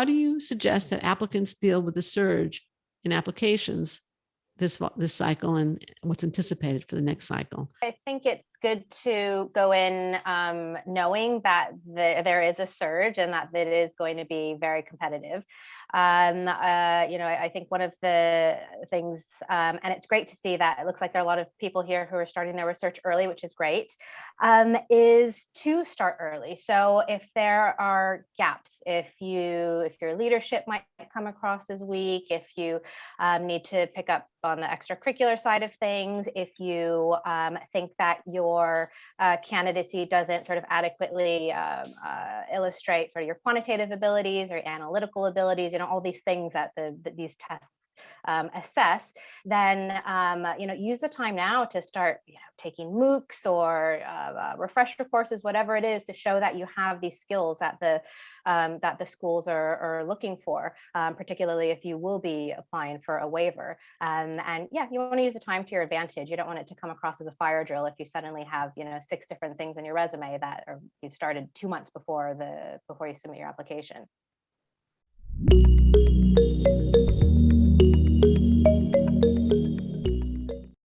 how do you suggest that applicants deal with the surge in applications this cycle and what's anticipated for the next cycle? I think it's good to go in knowing that there is a surge and that it is going to be very competitive. I think one of the things, and it's great to see that it looks like there are a lot of people here who are starting their research early, which is great, is to start early. So if there are gaps, if your leadership might come across as weak, if you need to pick up on the extracurricular side of things, if you think that your candidacy doesn't sort of adequately illustrate sort of your quantitative abilities or analytical abilities, all these things that these tests assess, then use the time now to start taking MOOCs or refresher courses, whatever it is, to show that you have these skills that the schools are looking for, particularly if you will be applying for a waiver. And yeah, you want to use the time to your advantage. You don't want it to come across as a fire drill if you suddenly have 6 different things in your resume that you've started 2 months before you submit your application.